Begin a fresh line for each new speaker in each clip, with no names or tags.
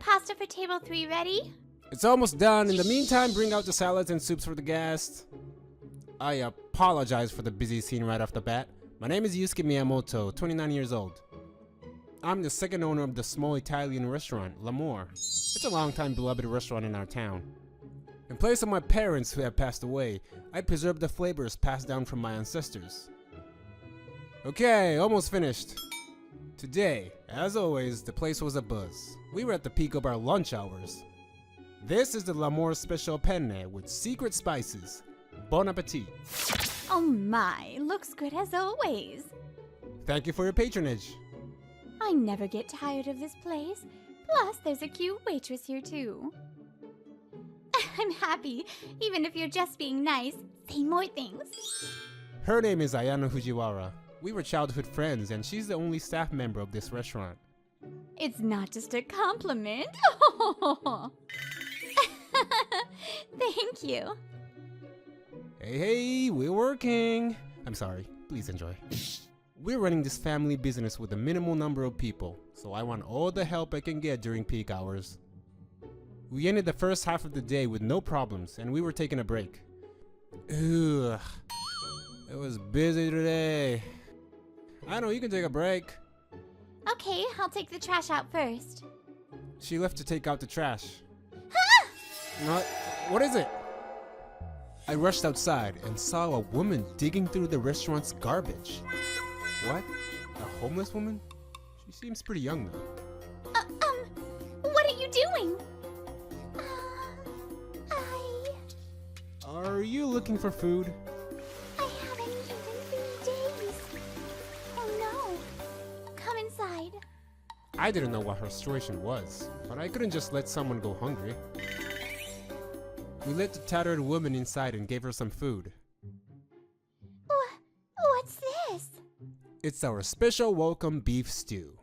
pasta for table 3 ready?
It's almost done. In the meantime, bring out the salads and soups for the guests. I apologize for the busy scene right off the bat. My name is Yusuke Miyamoto, 29 years old. I'm the second owner of the small Italian restaurant, L'Amour. It's a long-time beloved restaurant in our town. In place of my parents who have passed away, I preserve the flavors passed down from my ancestors. Okay, almost finished. Today, as always, the place was abuzz. We were at the peak of our lunch hours. This is the L'Amour Special Penne with secret spices. Bon appetit.
Oh my, looks good as always.
Thank you for your patronage.
I never get tired of this place. Plus, there's a cute waitress here too. I'm happy, even if you're just being nice. Say more things.
Her name is Ayano Fujiwara. We were childhood friends and she's the only staff member of this restaurant.
It's not just a compliment. Thank you.
Hey, we're working. I'm sorry, please enjoy. We're running this family business with a minimal number of people, so I want all the help I can get during peak hours. We ended the first half of the day with no problems, and we were taking a break. Ugh, it was busy today. I know, you can take a break.
Okay, I'll take the trash out first.
She left to take out the trash.
Ah!
What is it? I rushed outside and saw a woman digging through the restaurant's garbage. What? A homeless woman? She seems pretty young though.
What are you doing?
Are you looking for food?
I haven't eaten in 3 days. Oh no. Come inside.
I didn't know what her situation was, but I couldn't just let someone go hungry. We let the tattered woman inside and gave her some food.
What's this?
It's our special welcome beef stew.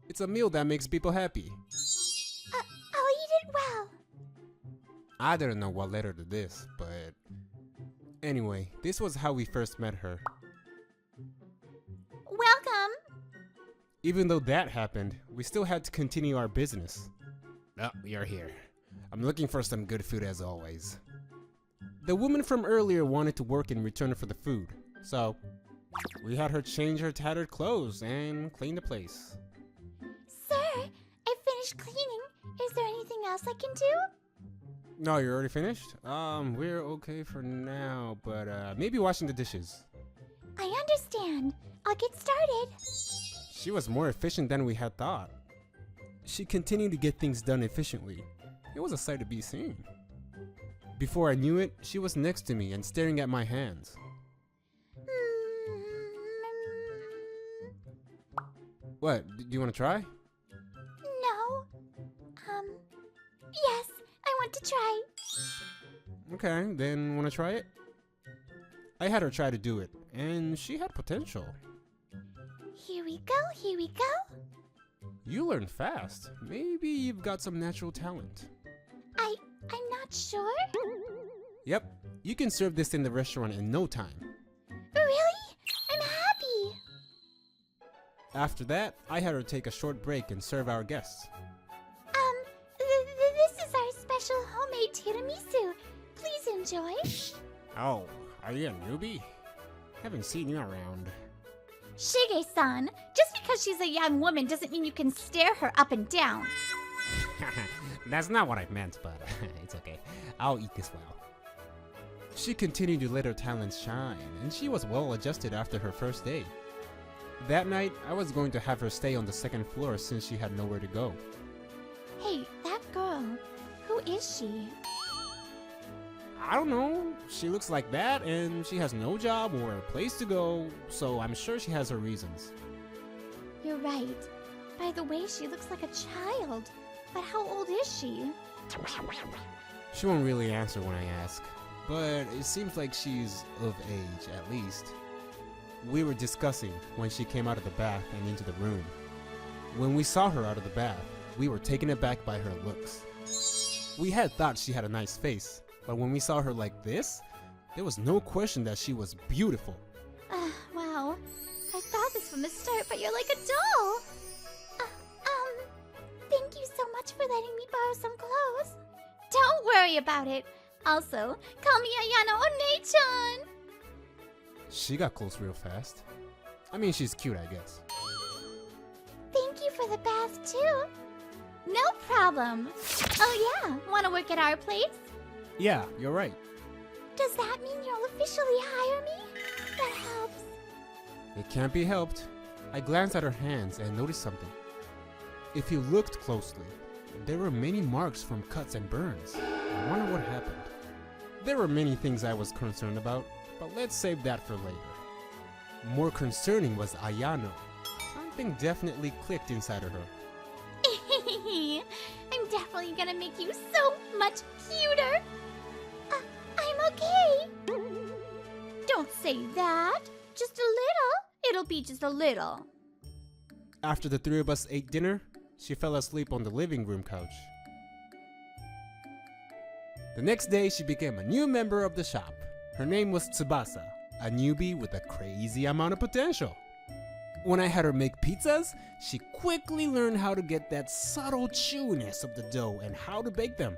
It's a meal that makes people happy.
I'll eat it well.
I didn't know what led her to this, but... Anyway, this was how we first met her.
Welcome.
Even though that happened, we still had to continue our business. Oh, you're here. I'm looking for some good food as always. The woman from earlier wanted to work in return for the food, so we had her change her tattered clothes and clean the place.
Sir, I finished cleaning. Is there anything else I can do?
No, you're already finished? We're okay for now, but maybe washing the dishes.
I understand. I'll get started.
She was more efficient than we had thought. She continued to get things done efficiently. It was a sight to be seen. Before I knew it, she was next to me and staring at my hands. What, do you want to try?
No. Yes, I want to try.
Okay, then want to try it? I had her try to do it, and she had potential.
Here we go, here we go.
You learn fast. Maybe you've got some natural talent.
I'm not sure.
Yep, you can serve this in the restaurant in no time.
Really? I'm happy.
After that, I had her take a short break and serve our guests.
This is our special homemade tiramisu. Please enjoy.
Oh, are you a newbie? Haven't seen you around.
Shige-san, just because she's a young woman doesn't mean you can stare her up and down.
That's not what I meant, but it's okay. I'll eat this well. She continued to let her talents shine, and she was well adjusted after her first day. That night, I was going to have her stay on the second floor since she had nowhere to go.
Hey, that girl, who is she?
I don't know. She looks like that, and she has no job or a place to go, so I'm sure she has her reasons.
You're right. By the way, she looks like a child. But how old is she?
She won't really answer when I ask, but it seems like she's of age, at least. We were discussing when she came out of the bath and into the room. When we saw her out of the bath, we were taken aback by her looks. We had thought she had a nice face, but when we saw her like this, there was no question that she was beautiful.
Wow. I thought this from the start, but you're like a doll. Thank you so much for for letting me borrow some clothes. Don't worry about it. Also, call me Ayano One-chan.
She got close real fast. I mean, she's cute, I guess.
Thank you for the bath, too. No problem. Oh yeah, wanna work at our place?
Yeah, you're right.
Does that mean you'll officially hire me? That helps.
It can't be helped. I glanced at her hands and noticed something. If you looked closely, there were many marks from cuts and burns. I wonder what happened. There were many things I was concerned about, but let's save that for later. More concerning was Ayano. Something definitely clicked inside of her.
I'm definitely gonna make you so much cuter. I'm okay. Don't say that. Just a little. It'll be just a little.
After the three of us ate dinner, she fell asleep on the living room couch. The next day, she became a new member of the shop. Her name was Tsubasa, a newbie with a crazy amount of potential. When I had her make pizzas, she quickly learned how to get that subtle chewiness of the dough and how to bake them.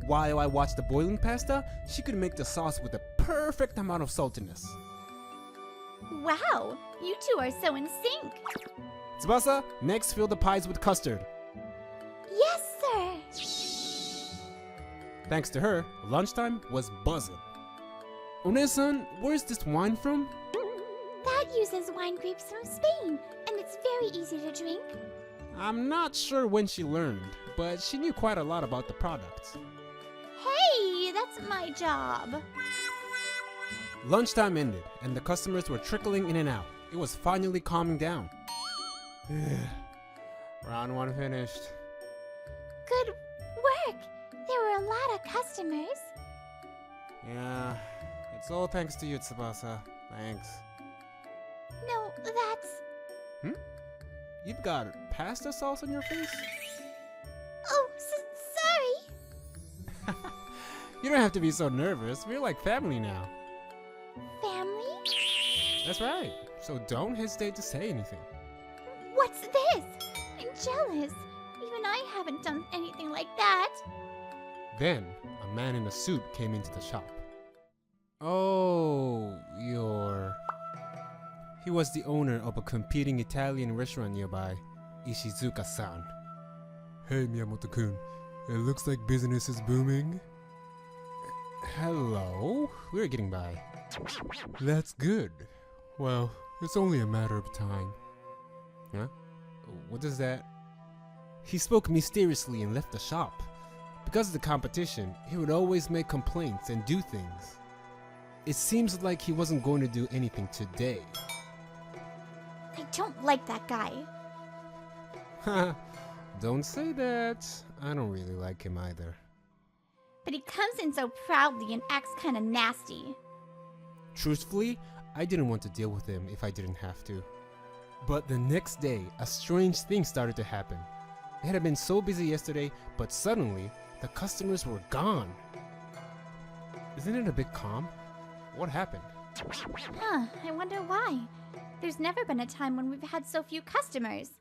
While I watched the boiling pasta, she could make the sauce with the perfect amount of saltiness.
Wow, you two are so in sync.
Tsubasa, next fill the pies with custard.
Yes, sir.
Thanks to her, lunchtime was buzzing. One-san, where's this wine from?
That uses wine grapes from Spain, and it's very easy to drink.
I'm not sure when she learned, but she knew quite a lot about the products.
Hey, that's my job.
Lunchtime ended, and the customers were trickling in and out. It was finally calming down. Round one finished.
Good work. There were a lot of customers.
Yeah, it's all thanks to you, Tsubasa. Thanks.
No, that's...
You've got pasta sauce on your face?
Oh, sorry.
You don't have to be so nervous. We're like family now.
Family?
That's right. So don't hesitate to say anything.
What's this? I'm jealous. Even I haven't done anything like that.
Then, a man in a suit came into the shop. Oh, you're... He was the owner of a competing Italian restaurant nearby, Ishizuka-san. Hey, Miyamoto-kun. It looks like business is booming. Hello? We're getting by. That's good. Well, it's only a matter of time. Huh? What is that? He spoke mysteriously and left the shop. Because of the competition, he would always make complaints and do things. It seems like he wasn't going to do anything today.
I don't like that guy.
Haha, don't say that. I don't really like him either.
But he comes in so proudly and acts kinda nasty.
Truthfully, I didn't want to deal with him if I didn't have to. But the next day, a strange thing started to happen. It had been so busy yesterday, but suddenly, the customers were gone. Isn't it a bit calm? What happened?
Huh, I wonder why. There's never been a time when we've had so few customers.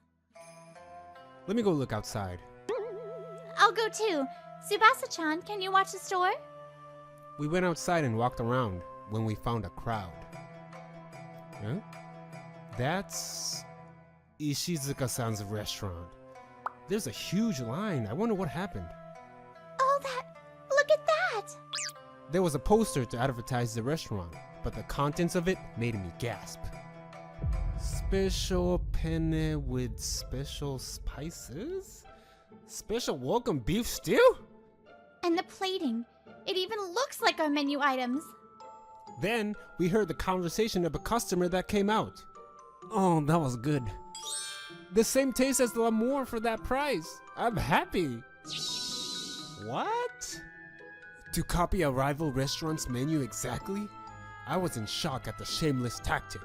Let me go look outside.
I'll go too. Tsubasa-chan, can you watch the store?
We went outside and walked around when we found a crowd. Huh? That's Ishizuka-san's restaurant. There's a huge line. I wonder what happened.
Oh, look at that!
There was a poster to advertise the restaurant, but the contents of it made me gasp. Special penne with special spices? Special welcome beef stew?
And the plating. It even looks like our menu items.
Then we heard the conversation of a customer that came out. Oh, that was good. The same taste as the L'Amour for that price. I'm happy. What? To copy a rival restaurant's menu exactly? I was in shock at the shameless tactic.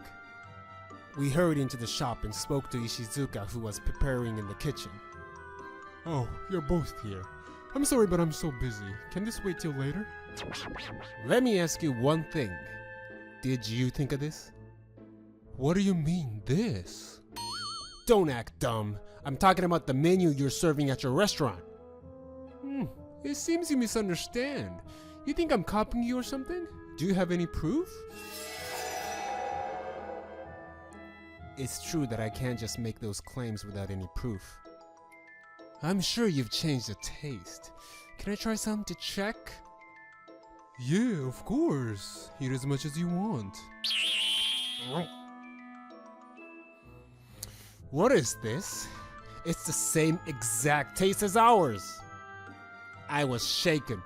We hurried into the shop and spoke to Ishizuka, who was preparing in the kitchen. Oh, you're both here. I'm sorry, but I'm so busy. Can this wait till later? Let me ask you one thing. Did you think of this? What do you mean, this? Don't act dumb. I'm talking about the menu you're serving at your restaurant. It seems you misunderstand. You think I'm copying you or something? Do you have any proof? It's true that I can't just make those claims without any proof. I'm sure you've changed the taste. Can I try some to check? Yeah, of course. Eat as much as you want. What is this? It's the same exact taste as ours. I was shaken,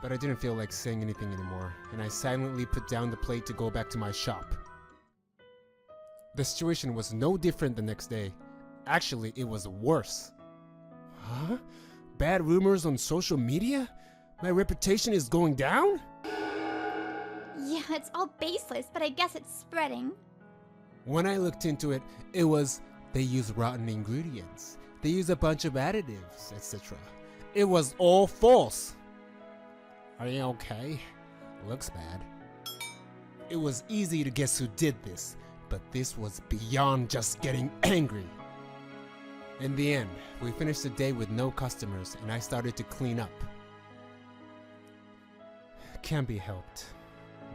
but I didn't feel like saying anything anymore, and I silently put down the plate to go back to my shop. The situation was no different the next day. Actually, it was worse. Huh? Bad rumors on social media? My reputation is going down?
Yeah, it's all baseless, but I guess it's spreading.
When I looked into it, it was they use rotten ingredients. They use a bunch of additives, etc. It was all false. Are you okay? Looks bad. It was easy to guess who did this, but this was beyond just getting angry. In the end, we finished the day with no customers and I started to clean up. Can't be helped.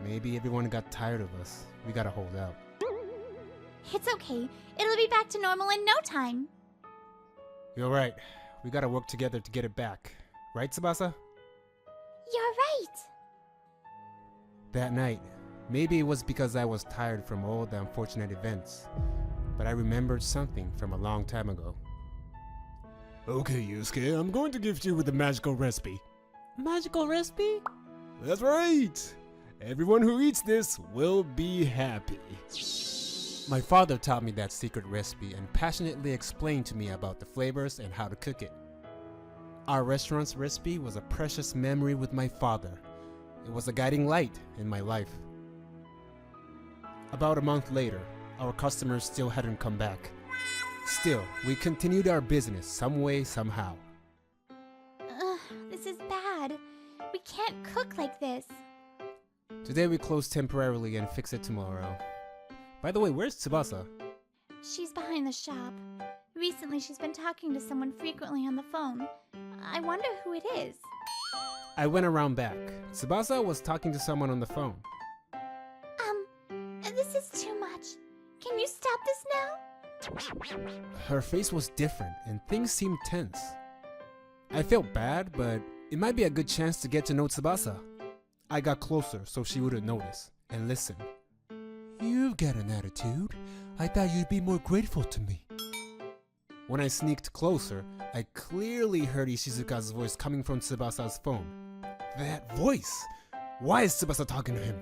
Maybe everyone got tired of us. We gotta hold out.
It's okay. It'll be back to normal in no time.
You're right. We gotta work together to get it back. Right, Tsubasa?
You're right.
That night, maybe it was because I was tired from all the unfortunate events, but I remembered something from a long time ago. Okay, Yusuke, I'm going to gift you with a magical recipe. Magical recipe? That's right! Everyone who eats this will be happy. My father taught me that secret recipe and passionately explained to me about the flavors and how to cook it. Our restaurant's recipe was a precious memory with my father. It was a guiding light in my life. About a month later, our customers still hadn't come back. Still, we continued our business some way, somehow.
This is bad. We can't cook like this.
Today we close temporarily and fix it tomorrow. By the way, where's Tsubasa?
She's behind the shop. Recently, she's been talking to someone frequently on the phone. I wonder who it is.
I went around back. Tsubasa was talking to someone on the phone.
This is too much. Can you stop this now?
Her face was different and things seemed tense. I felt bad, but it might be a good chance to get to know Tsubasa. I got closer so she wouldn't notice and listen. You've got an attitude. I thought you'd be more grateful to me. When I sneaked closer, I clearly heard Ishizuka's voice coming from Tsubasa's phone. That voice! Why is Tsubasa talking to him?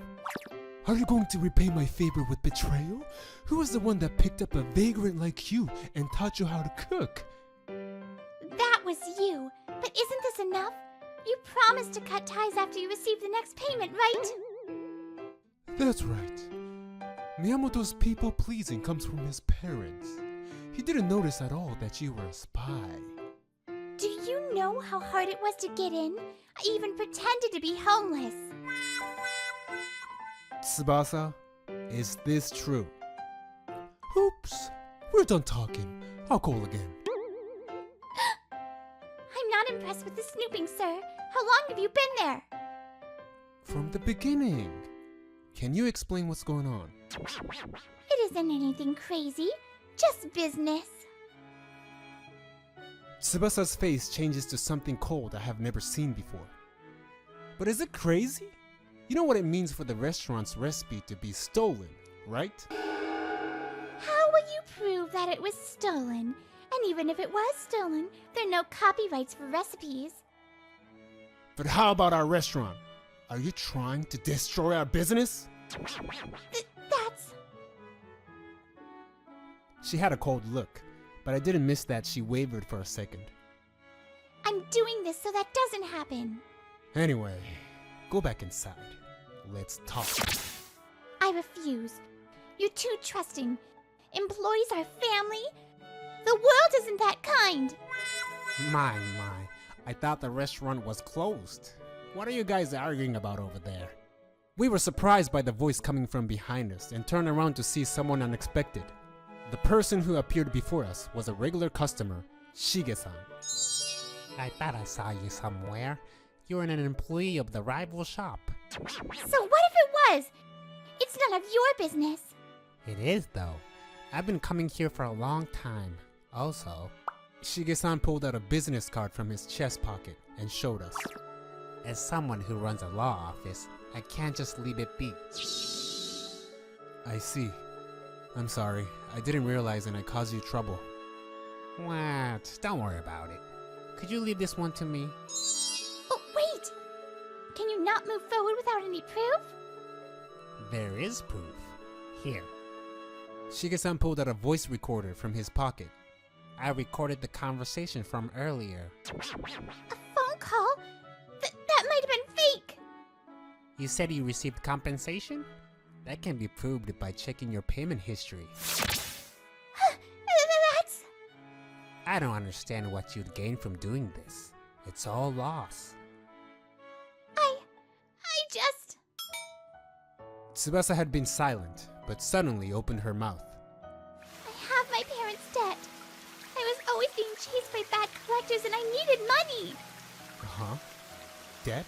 Are you going to repay my favor with betrayal? Who was the one that picked up a vagrant like you and taught you how to cook?
That was you. But isn't this enough? You promised to cut ties after you received the next payment, right?
That's right. Miyamoto's people-pleasing comes from his parents. He didn't notice at all that you were a spy.
Do you know how hard it was to get in? I even pretended to be homeless.
Tsubasa, is this true? Oops, we're done talking. I'll call again.
I'm not impressed with the snooping, sir. How long have you been there?
From the beginning. Can you explain what's going on?
It isn't anything crazy. Just business.
Tsubasa's face changes to something cold I have never seen before. But is it crazy? You know what it means for the restaurant's recipe to be stolen, right?
How will you prove that it was stolen? And even if it was stolen, there are no copyrights for recipes.
But how about our restaurant? Are you trying to destroy our business?
That's...
She had a cold look, but I didn't miss that she wavered for a second.
I'm doing this so that doesn't happen.
Anyway, go back inside. Let's talk.
I refuse. You're too trusting. Employees are family. The world isn't that kind.
My. I thought the restaurant was closed. What are you guys arguing about over there? We were surprised by the voice coming from behind us and turned around to see someone unexpected. The person who appeared before us was a regular customer, Shige-san. I thought I saw you somewhere. You're an employee of the rival shop.
So what if it was? It's none of your business.
It is, though. I've been coming here for a long time. Also, Shige-san pulled out a business card from his chest pocket and showed us. As someone who runs a law office, I can't just leave it be. I see. I'm sorry. I didn't realize and I caused you trouble. What? Don't worry about it. Could you leave this one to me?
Oh, wait! Can you not move forward without any proof?
There is proof. Here. Shige-san pulled out a voice recorder from his pocket. I recorded the conversation from earlier.
A phone call? That might have been fake!
You said you received compensation? That can be proved by checking your payment history.
That's...
I don't understand what you'd gain from doing this. It's all loss.
I just...
Tsubasa had been silent, but suddenly opened her mouth.
I have my parents' debt. I was always being chased by bad collectors and I needed money!
Uh-huh. Debt?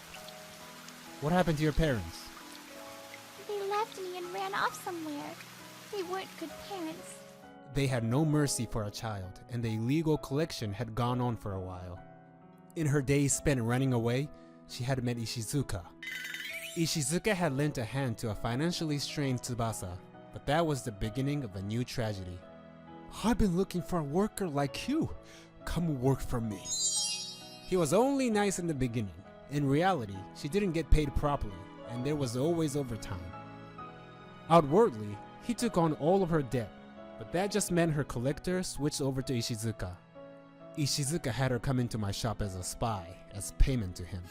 What happened to your parents?
They left me and ran off somewhere. They weren't good parents.
They had no mercy for a child, and the illegal collection had gone on for a while. In her days spent running away, she had met Ishizuka. Ishizuka had lent a hand to a financially strained Tsubasa, but that was the beginning of a new tragedy. I've been looking for a worker like you. Come work for me. He was only nice in the beginning. In reality, she didn't get paid properly, and there was always overtime. Outwardly, he took on all of her debt, but that just meant her collector switched over to Ishizuka. Ishizuka had her come into my shop as a spy, as payment to him.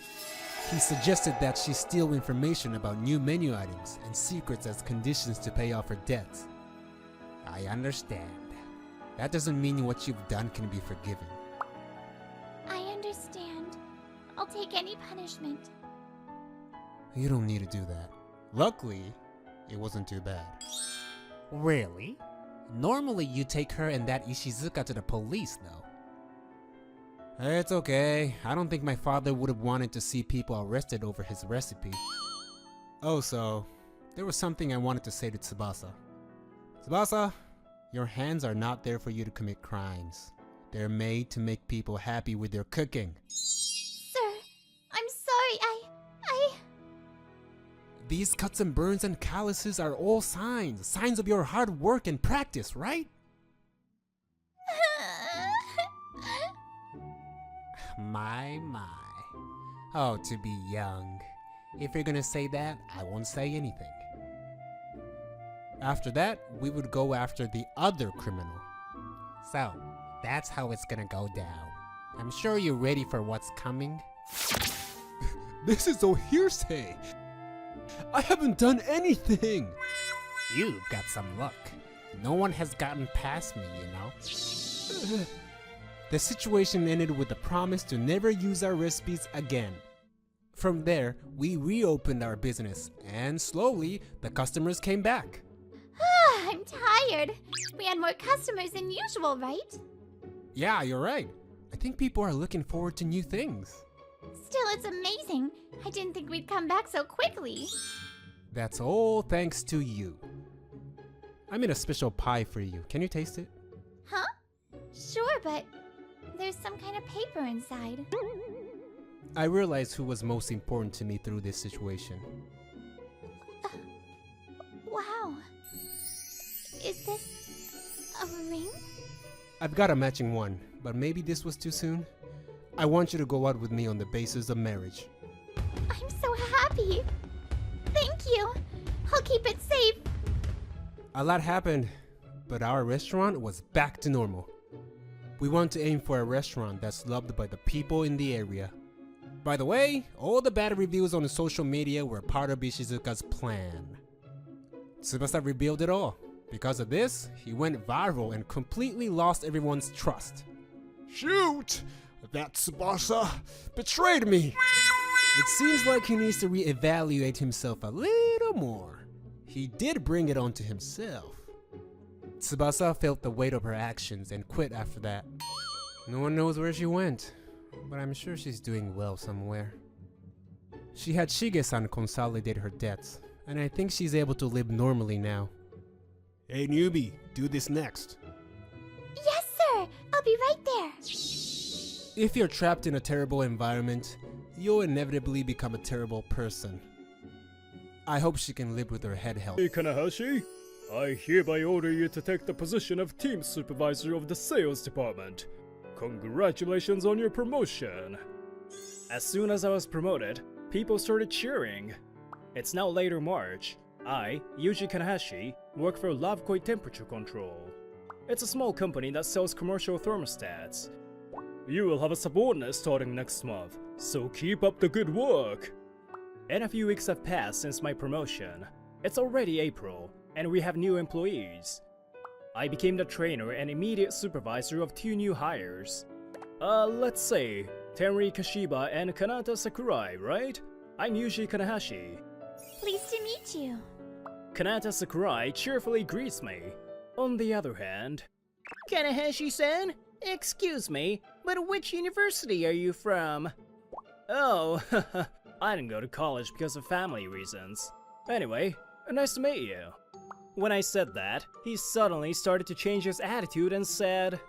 He suggested that she steal information about new menu items and secrets as conditions to pay off her debts. I understand. That doesn't mean what you've done can be forgiven.
I understand. I'll take any punishment.
You don't need to do that. Luckily, it wasn't too bad. Really? Normally you take her and that Ishizuka to the police, though. It's okay. I don't think my father would have wanted to see people arrested over his recipe. Oh, so there was something I wanted to say to Tsubasa. Tsubasa, your hands are not there for you to commit crimes. They're made to make people happy with their cooking.
Sir, I'm sorry, I...
These cuts and burns and calluses are all signs of your hard work and practice, right? My. Oh, to be young. If you're gonna say that, I won't say anything. After that, we would go after the other criminal. So, that's how it's gonna go down. I'm sure you're ready for what's coming. This is all hearsay. I haven't done anything. You've got some luck. No one has gotten past me, you know. The situation ended with a promise to never use our recipes again. From there, we reopened our business, and slowly, the customers came back.
I'm tired. We had more customers than usual, right?
Yeah, you're right. I think people are looking forward to new things.
Still, it's amazing. I didn't think we'd come back so quickly.
That's all thanks to you. I made a special pie for you. Can you taste it?
Huh? Sure, but there's some kind of paper inside.
I realized who was most important to me through this situation.
Wow. Is this a ring?
I've got a matching one, but maybe this was too soon. I want you to go out with me on the basis of marriage.
I'm so happy. Thank you. I'll keep it safe.
A lot happened, but our restaurant was back to normal. We want to aim for a restaurant that's loved by the people in the area. By the way, all the bad reviews on the social media were part of Ishizuka's plan. Tsubasa revealed it all. Because of this, he went viral and completely lost everyone's trust. Shoot! That Tsubasa betrayed me! It seems like he needs to reevaluate himself a little more. He did bring it onto himself. Tsubasa felt the weight of her actions and quit after that. No one knows where she went, but I'm sure she's doing well somewhere. She had Shige-san consolidate her debts, and I think she's able to live normally now. Hey newbie, do this next.
Yes, sir! I'll be right there!
If you're trapped in a terrible environment, you'll inevitably become a terrible person. I hope she can live with her head held.
Hey Kanahashi, I hereby order you to take the position of team supervisor of the sales department. Congratulations on your promotion. As soon as I was promoted, people started cheering. It's now later March. I, Yuji Kanahashi, work for Lavkoi Temperature Control. It's a small company that sells commercial thermostats. You will have a subordinate starting next month, so keep up the good work. And a few weeks have passed since my promotion. It's already April, and we have new employees. I became the trainer and immediate supervisor of 2 new hires. Let's say, Tenri Kashiba and Kanata Sakurai, right? I'm Yuji Kanahashi.
Pleased to meet you.
Kanata Sakurai cheerfully greets me. On the other hand... Kanahashi-san? Excuse me, but which university are you from? Oh, I didn't go to college because of family reasons. Anyway, nice to meet you. When I said that, he suddenly started to change his attitude and said,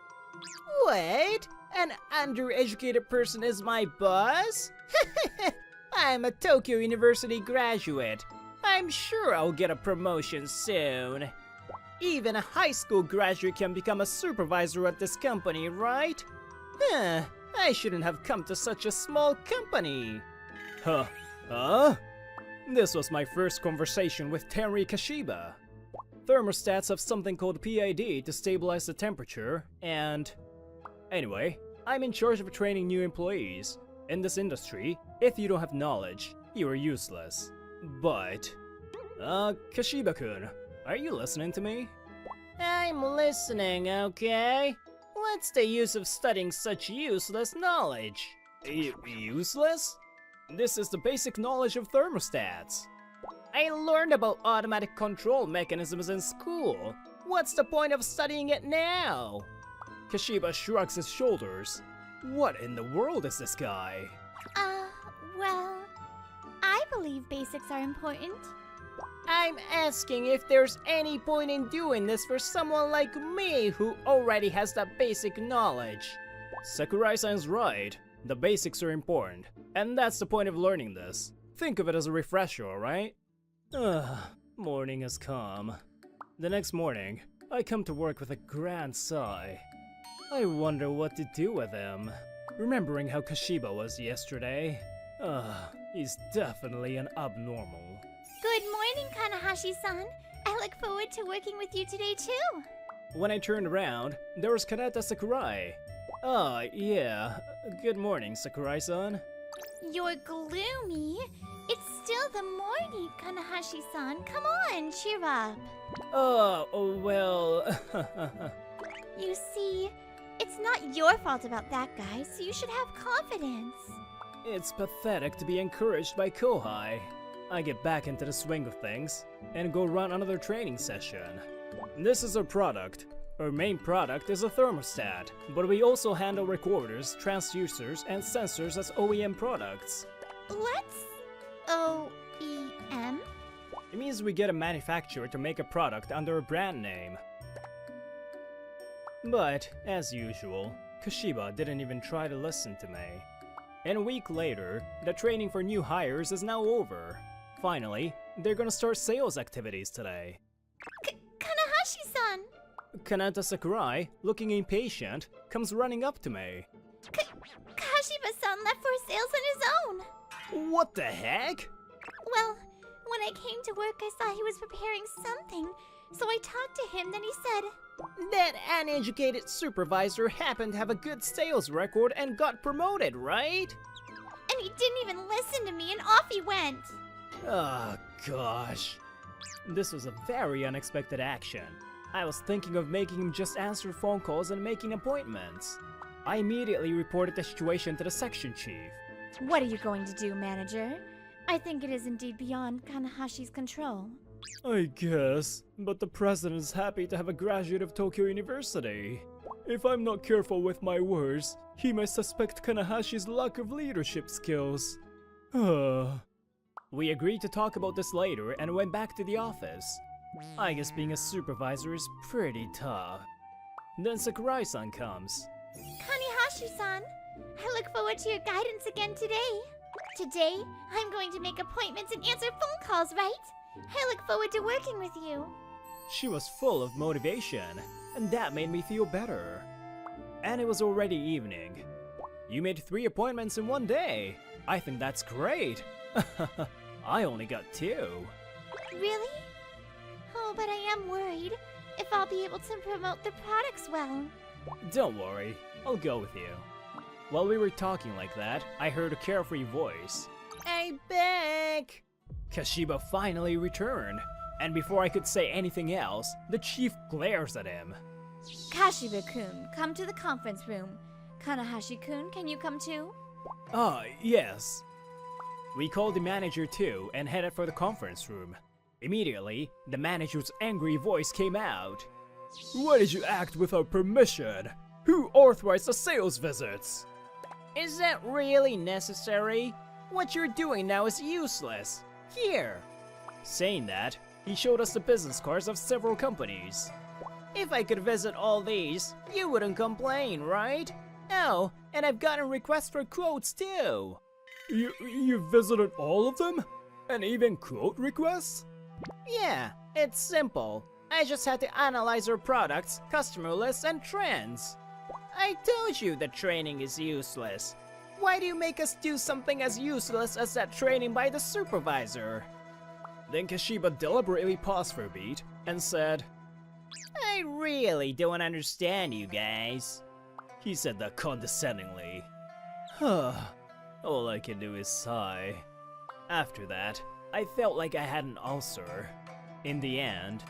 What? An undereducated person is my boss? I'm a Tokyo University graduate. I'm sure I'll get a promotion soon. Even a high school graduate can become a supervisor at this company, right? I shouldn't have come to such a small company. Huh? This was my first conversation with Tenri Kashiba. Thermostats have something called PID to stabilize the temperature, and... Anyway, I'm in charge of training new employees. In this industry, if you don't have knowledge, you are useless. But... Kashiba-kun, are you listening to me? I'm listening, okay? What's the use of studying such useless knowledge? Useless? This is the basic knowledge of thermostats. I learned about automatic control mechanisms in school. What's the point of studying it now? Kashiba shrugs his shoulders. What in the world is this guy?
Well, I believe basics are important.
I'm asking if there's any point in doing this for someone like me who already has that basic knowledge. Sakurai-san's right. The basics are important, and that's the point of learning this. Think of it as a refresher, alright? Morning has come. The next morning, I come to work with a grand sigh. I wonder what to do with him. Remembering how Kashiba was yesterday. He's definitely an abnormal.
Good morning, Kanahashi-san. I look forward to working with you today, too.
When I turned around, there was Kanata Sakurai. Yeah. Good morning, Sakurai-san.
You're gloomy. It's still the morning, Kanahashi-san. Come on, cheer up.
Well...
You see, it's not your fault about that guy, so you should have confidence.
It's pathetic to be encouraged by Kohai. I get back into the swing of things and go run another training session. This is our product. Our main product is a thermostat, but we also handle recorders, transducers, and sensors as OEM products.
What's OEM?
It means we get a manufacturer to make a product under a brand name. But, as usual, Kashiba didn't even try to listen to me. And a week later, the training for new hires is now over. Finally, they're gonna start sales activities today.
Kanahashi-san!
Kanata Sakurai, looking impatient, comes running up to me.
Kashiba-san left for sales on his own!
What the heck?
Well, when I came to work, I saw he was preparing something, so I talked to him, then he said,
That uneducated supervisor happened to have a good sales record and got promoted, right?
And he didn't even listen to me, and off he went!
Oh, gosh. This was a very unexpected action. I was thinking of making him just answer phone calls and making appointments. I immediately reported the situation to the section chief.
What are you going to do, manager? I think it is indeed beyond Kanahashi's control.
I guess, but the president is happy to have a graduate of Tokyo University. If I'm not careful with my words, he might suspect Kanahashi's lack of leadership skills. We agreed to talk about this later and went back to the office. I guess being a supervisor is pretty tough. Then Sakurai-san comes.
Kanehashi-san, I look forward to your guidance again today. Today, I'm going to make appointments and answer phone calls, right? I look forward to working with you.
She was full of motivation, and that made me feel better. And it was already evening. You made 3 appointments in one day. I think that's great. I only got 2.
Really? Oh, but I am worried if I'll be able to promote the products well.
Don't worry, I'll go with you. While we were talking like that, I heard a carefree voice. Hey, back! Kashiba finally returned, and before I could say anything else, the chief glares at him.
Kashiba-kun, come to the conference room. Kanehashi-kun, can you come too?
Ah, yes. We called the manager too and headed for the conference room. Immediately, the manager's angry voice came out. Why did you act without permission? Who authorized the sales visits? Is that really necessary? What you're doing now is useless. Here. Saying that, he showed us the business cards of several companies. If I could visit all these, you wouldn't complain, right? Oh, and I've gotten requests for quotes too. You visited all of them? And even quote requests? Yeah, it's simple. I just had to analyze our products, customer lists, and trends. I told you the training is useless. Why do you make us do something as useless as that training by the supervisor? Then Kashiba deliberately paused for a beat and said, I really don't understand you guys. He said that condescendingly. All I can do is sigh. After that, I felt like I had an ulcer. In the end.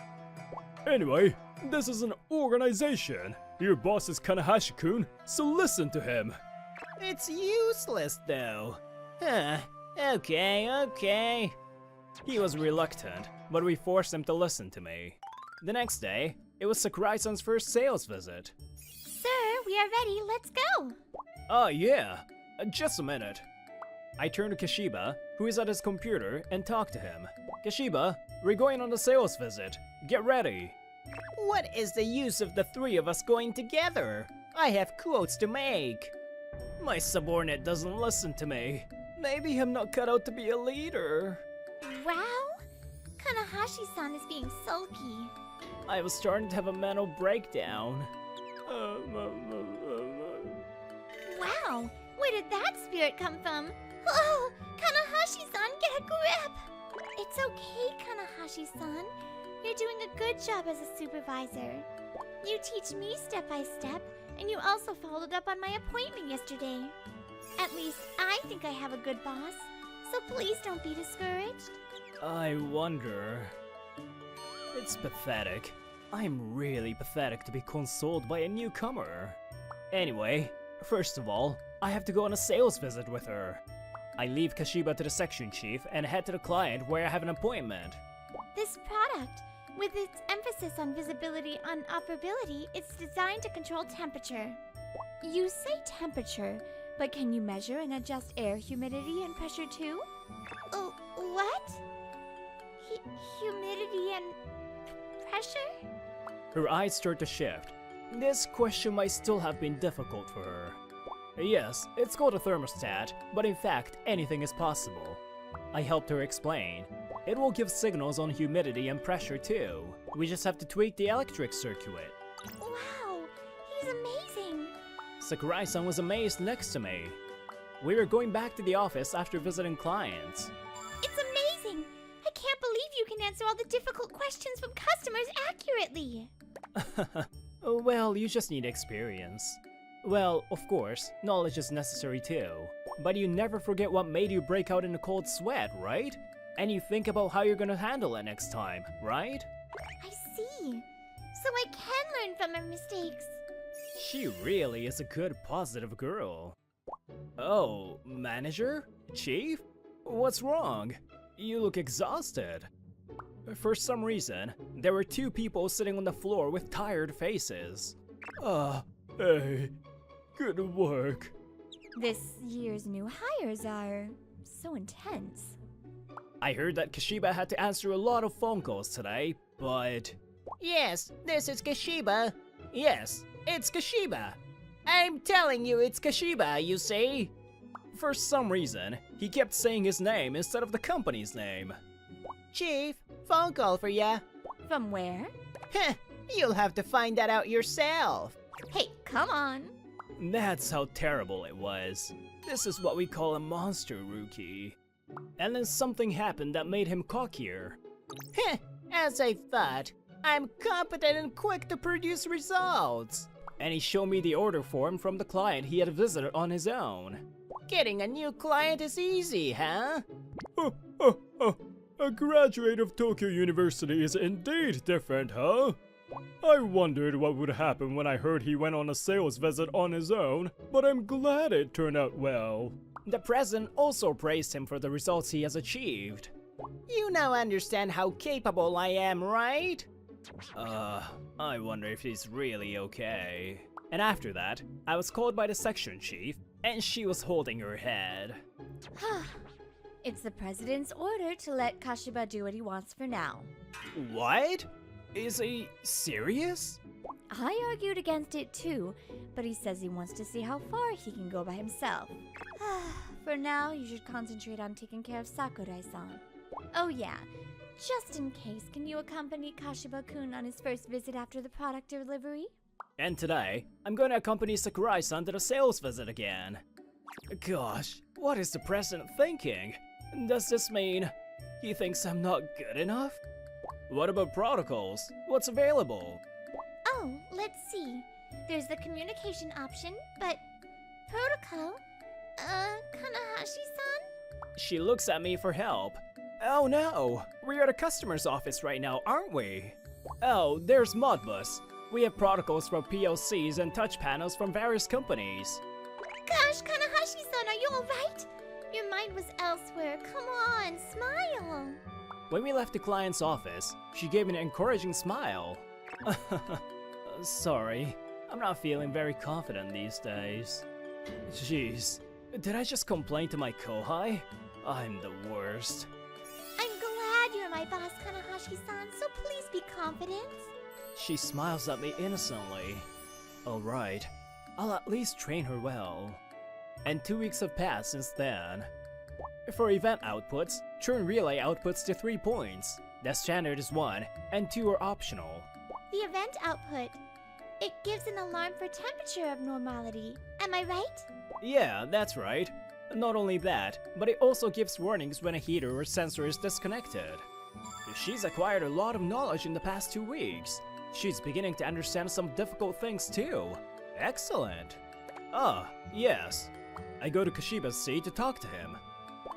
Anyway, this is an organization. Your boss is Kanehashi-kun, so listen to him. It's useless though. Okay. He was reluctant, but we forced him to listen to me. The next day, it was Sakurai-san's first sales visit.
Sir, we are ready. Let's go.
Oh yeah, just a minute. I turned to Kashiba, who is at his computer, and talked to him. Kashiba, we're going on a sales visit. Get ready. What is the use of the 3 of us going together? I have quotes to make. My subordinate doesn't listen to me. Maybe I'm not cut out to be a leader.
Wow. Kanehashi-san is being sulky.
I was starting to have a mental breakdown.
Wow, where did that spirit come from? Oh, Kanehashi-san, get a grip! It's okay, Kanehashi-san. You're doing a good job as a supervisor. You teach me step by step, and you also followed up on my appointment yesterday. At least I think I have a good boss, so please don't be discouraged.
I wonder... It's pathetic. I'm really pathetic to be consoled by a newcomer. Anyway, first of all, I have to go on a sales visit with her. I leave Kashiba to the section chief and head to the client where I have an appointment.
This product, with its emphasis on visibility and operability, is designed to control temperature. You say temperature, but can you measure and adjust air humidity and pressure too? Oh, what? Humidity and pressure?
Her eyes start to shift. This question might still have been difficult for her. Yes, it's called a thermostat, but in fact, anything is possible. I helped her explain. It will give signals on humidity and pressure too. We just have to tweak the electric circuit.
Wow, he's amazing.
Sakurai-san was amazed next to me. We were going back to the office after visiting clients.
It's amazing. I can't believe you can answer all the difficult questions from customers accurately.
Well, you just need experience. Well, of course, knowledge is necessary too. But you never forget what made you break out in a cold sweat, right? And you think about how you're gonna handle it next time, right?
I see. So I can learn from her mistakes.
She really is a good, positive girl. Oh, manager? Chief? What's wrong? You look exhausted. For some reason, there were two people sitting on the floor with tired faces. Hey, good work.
This year's new hires are so intense.
I heard that Kashiba had to answer a lot of phone calls today, but... Yes, this is Kashiba. Yes, it's Kashiba. I'm telling you it's Kashiba, you see? For some reason, he kept saying his name instead of the company's name. Chief, phone call for ya.
From where?
Heh, you'll have to find that out yourself.
Hey, come on.
That's how terrible it was. This is what we call a monster rookie. And then something happened that made him cockier. Heh, as I thought, I'm competent and quick to produce results. And he showed me the order form from the client he had visited on his own. Getting a new client is easy, huh? A graduate of Tokyo University is indeed different, huh? I wondered what would happen when I heard he went on a sales visit on his own, but I'm glad it turned out well. The president also praised him for the results he has achieved. You now understand how capable I am, right? I wonder if he's really okay. And after that, I was called by the section chief, and she was holding her head.
It's the president's order to let Kashiba do what he wants for now.
What? Is he serious?
I argued against it too, but he says he wants to see how far he can go by himself. For now, you should concentrate on taking care of Sakurai-san. Oh yeah, just in case, can you accompany Kashiba-kun on his first visit after the product delivery?
And today, I'm going to accompany Sakurai-san to the sales visit again. Gosh, what is the president thinking? Does this mean he thinks I'm not good enough? What about protocols? What's available?
Oh, let's see. There's the communication option, but protocol? Kanahashi-san?
She looks at me for help. Oh no, we're at a customer's office right now, aren't we? Oh, there's Modbus. We have protocols from PLCs and touch panels from various companies.
Gosh, Kanahashi-san, are you alright? Your mind was elsewhere. Come on, smile.
When we left the client's office, she gave me an encouraging smile. Sorry, I'm not feeling very confident these days. Jeez, did I just complain to my kohai? I'm the worst.
I'm glad you're my boss, Kanahashi-san, so please be confident.
She smiles at me innocently. Alright, I'll at least train her well. And 2 weeks have passed since then. For event outputs, turn relay outputs to 3 points. The standard is 1, and 2 are optional.
The event output. It gives an alarm for temperature abnormality. Am I right?
Yeah, that's right. Not only that, but it also gives warnings when a heater or sensor is disconnected. She's acquired a lot of knowledge in the past 2 weeks. She's beginning to understand some difficult things too. Excellent. Ah, yes. I go to Kashiba's seat to talk to him.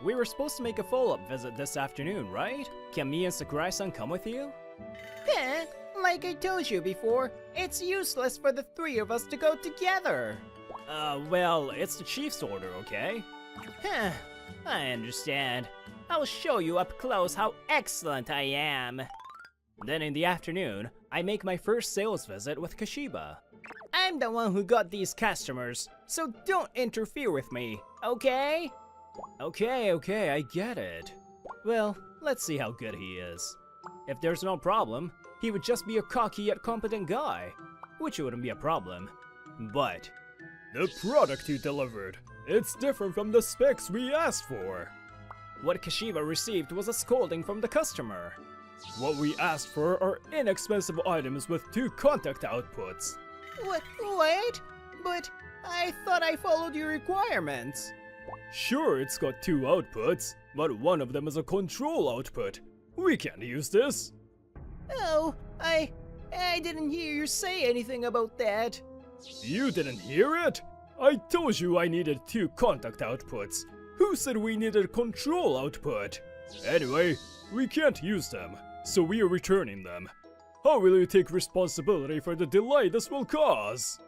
We were supposed to make a follow-up visit this afternoon, right? Can me and Sakurai-san come with you? Like I told you before, it's useless for the 3 of us to go together. Well, it's the chief's order, okay? I understand. I'll show you up close how excellent I am. Then in the afternoon, I make my first sales visit with Kashiba. I'm the one who got these customers, so don't interfere with me, okay? Okay, I get it. Well, let's see how good he is. If there's no problem, he would just be a cocky yet competent guy, which wouldn't be a problem. But the product you delivered, it's different from the specs we asked for. What Kashiba received was a scolding from the customer. What we asked for are inexpensive items with 2 contact outputs. What? But I thought I followed your requirements. Sure, it's got 2 outputs, but one of them is a control output. We can't use this. Oh, I didn't hear you say anything about that. You didn't hear it? I told you I needed 2 contact outputs. Who said we needed a control output? Anyway, we can't use them, so we are returning them. How will you take responsibility for the delay this will cause?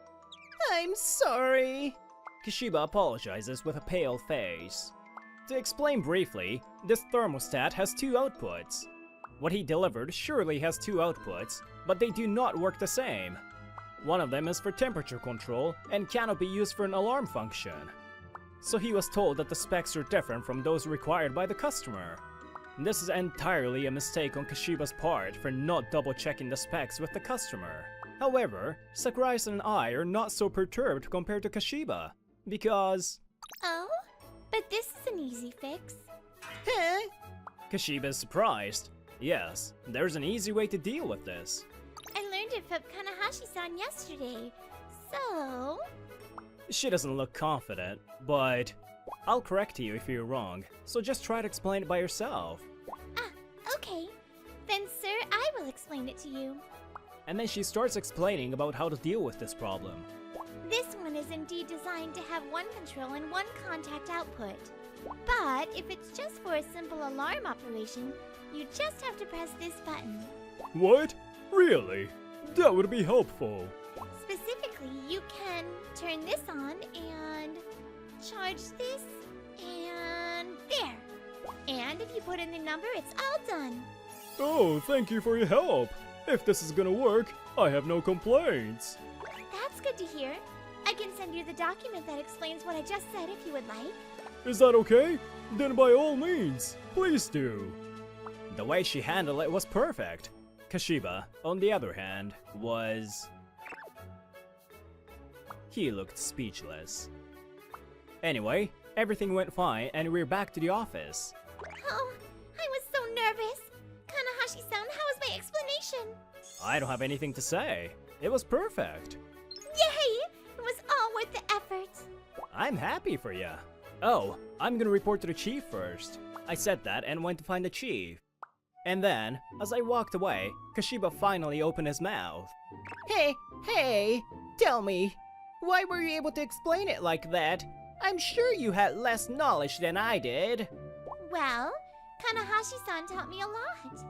I'm sorry. Kashiba apologizes with a pale face. To explain briefly, this thermostat has 2 outputs. What he delivered surely has two outputs, but they do not work the same. One of them is for temperature control and cannot be used for an alarm function. So he was told that the specs are different from those required by the customer. This is entirely a mistake on Kashiba's part for not double-checking the specs with the customer. However, Sakurai and I are not so perturbed compared to Kashiba, because...
Oh? But this is an easy fix.
Huh? Kashiba is surprised. Yes, there's an easy way to deal with this.
I learned it from Kanahashi-san yesterday, so...
She doesn't look confident, but I'll correct you if you're wrong, so just try to explain it by yourself.
Ah, okay. Then, sir, I will explain it to you.
And then she starts explaining about how to deal with this problem.
This one is indeed designed to have one control and one contact output. But if it's just for a simple alarm operation, you just have to press this button.
What? Really? That would be helpful.
Specifically, you can turn this on and charge this and there. And if you put in the number, it's all done.
Oh, thank you for your help. If this is gonna work, I have no complaints.
That's good to hear. I can send you the document that explains what I just said if you would like.
Is that okay? Then by all means, please do. The way she handled it was perfect. Kashiba, on the other hand, was... He looked speechless. Anyway, everything went fine and we're back to the office.
Oh, I was so nervous. Kanahashi-san, how was my explanation?
I don't have anything to say. It was perfect.
Yay! It was all worth the effort.
I'm happy for ya. Oh, I'm gonna report to the chief first. I said that and went to find the chief. And then, as I walked away, Kashiba finally opened his mouth. Hey, tell me, why were you able to explain it like that? I'm sure you had less knowledge than I did.
Well, Kanahashi-san taught me a lot.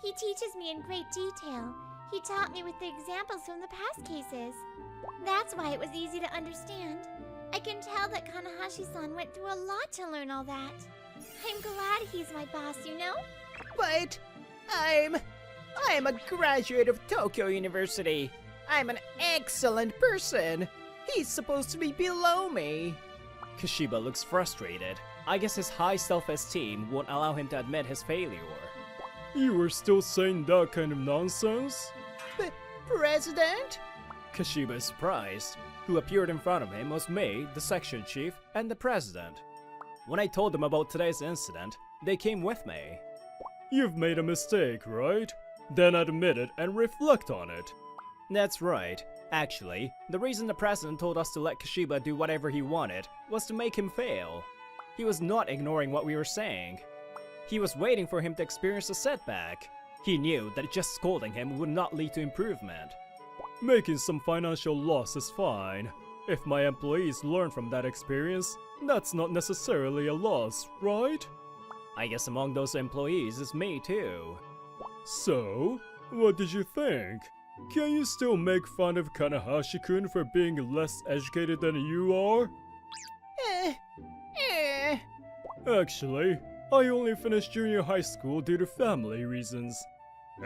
He teaches me in great detail. He taught me with the examples from the past cases. That's why it was easy to understand. I can tell that Kanahashi-san went through a lot to learn all that. I'm glad he's my boss, you know?
But I'm a graduate of Tokyo University. I'm an excellent person. He's supposed to be below me. Kashiba looks frustrated. I guess his high self-esteem won't allow him to admit his failure. You were still saying that kind of nonsense? President? Kashiba is surprised. Who appeared in front of him was me, the section chief, and the president. When I told them about today's incident, they came with me. You've made a mistake, right? Then admit it and reflect on it. That's right. Actually, the reason the president told us to let Kashiba do whatever he wanted was to make him fail. He was not ignoring what we were saying. He was waiting for him to experience a setback. He knew that just scolding him would not lead to improvement. Making some financial loss is fine. If my employees learn from that experience, that's not necessarily a loss, right? I guess among those employees is me too. So, what did you think? Can you still make fun of Kanahashi-kun for being less educated than you are? Actually, I only finished junior high school due to family reasons.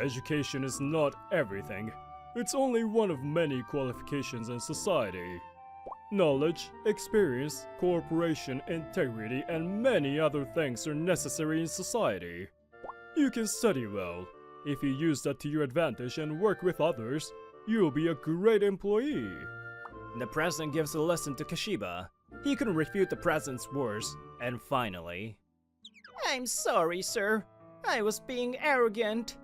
Education is not everything. It's only one of many qualifications in society. Knowledge, experience, cooperation, integrity, and many other things are necessary in society. You can study well. If you use that to your advantage and work with others, you'll be a great employee. The president gives a lesson to Kashiba. He couldn't refute the president's words, and finally... I'm sorry, sir. I was being arrogant.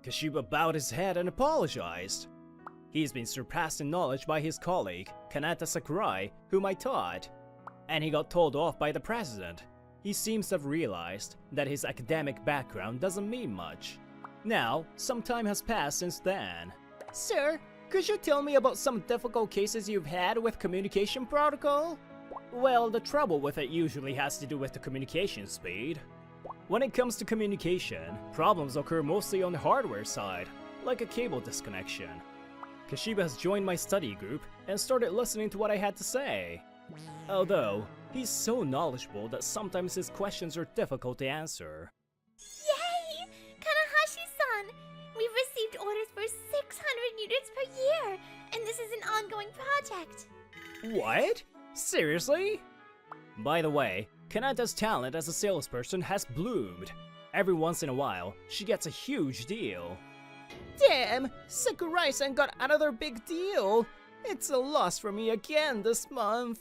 Kashiba bowed his head and apologized. He's been surpassed in knowledge by his colleague, Kanata Sakurai, whom I taught. And he got told off by the president. He seems to have realized that his academic background doesn't mean much. Now, some time has passed since then. Sir, could you tell me about some difficult cases you've had with communication protocol? Well, the trouble with it usually has to do with the communication speed. When it comes to communication, problems occur mostly on the hardware side, like a cable disconnection. Kashiba has joined my study group and started listening to what I had to say. Although, he's so knowledgeable that sometimes his questions are difficult to answer.
Yay! We've received orders for 600 units per year, and this is an ongoing project.
What? Seriously? By the way, Kanata's talent as a salesperson has bloomed. Every once in a while, she gets a huge deal. Damn! Sakurai-san got another big deal! It's a loss for me again this month.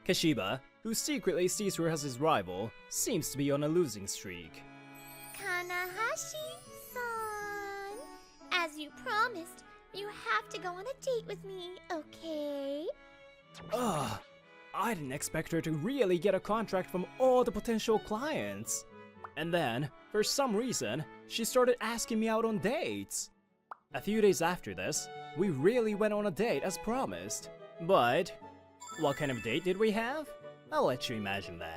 Kashiba, who secretly sees her as his rival, seems to be on a losing streak.
Kanahashi-san, as you promised, you have to go on a date with me, okay?
Ugh, I didn't expect her to really get a contract from all the potential clients. And then, for some reason, she started asking me out on dates. A few days after this, we really went on a date as promised. But, what kind of date did we have? I'll let you imagine that.